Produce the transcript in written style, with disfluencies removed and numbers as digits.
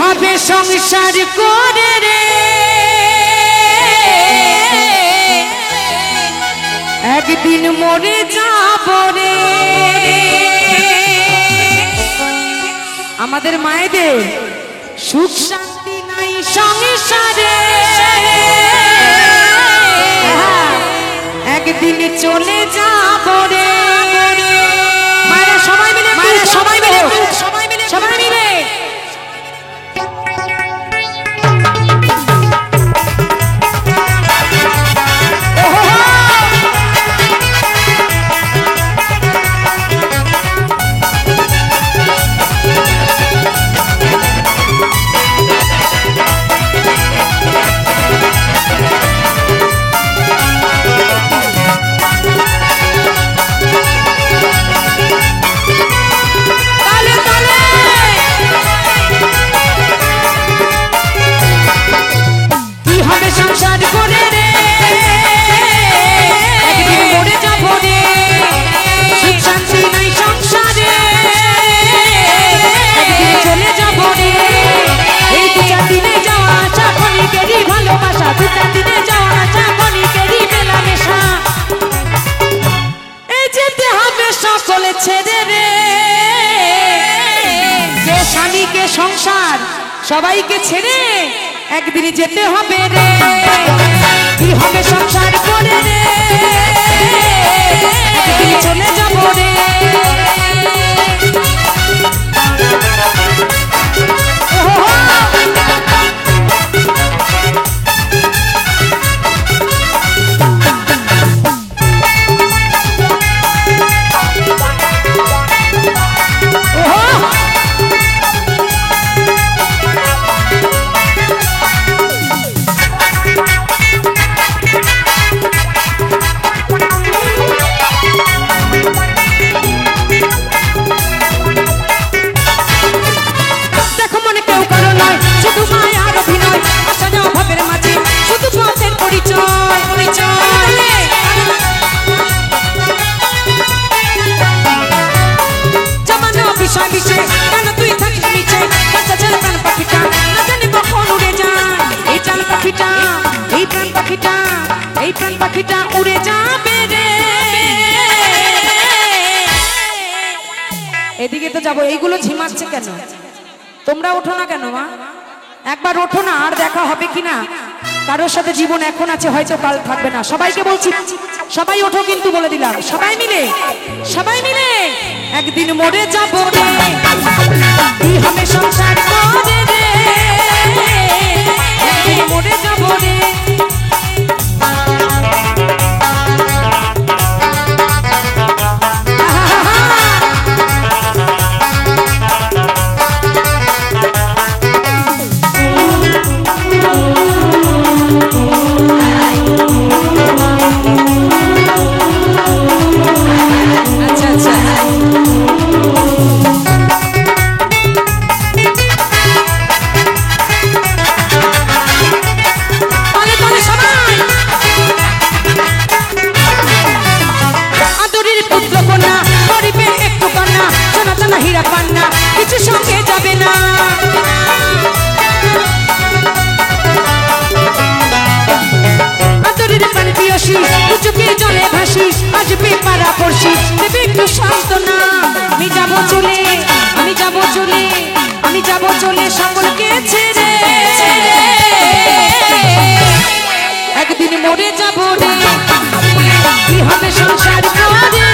হবে সংসার করে রে একদিন মরে যাব রে আমাদের মায়েদের সুখ শান্তি নাই সংসারে একদিন চলে যাব রে মায়েরা সবাই মিলে সবাই মিলে সংসার সবাইকে ছেড়ে একদিন যেতে হবে রে কি হবে সংসার করে রে একদিন চলে যাব রে পাখিটা উড়ে যাবে রে এদিকে তো যাবো এইগুলো ঝিমাচ্ছে কেন তোমরা ওঠো না কেন মা একবার ওঠো না আর দেখা হবে কিনা কারোর সাথে জীবন এখন আছে হয়তো কাল থাকবে না সবাইকে বলছি সবাই ওঠো কিন্তু বলে দিলাম সবাই মিলে একদিন মরে যাব রে কি হবে সংসার করে রে একদিন মরে যাব রে চলে সকলকে ছেড়ে একদিন মরে যাব রে কি হবে সংসার করে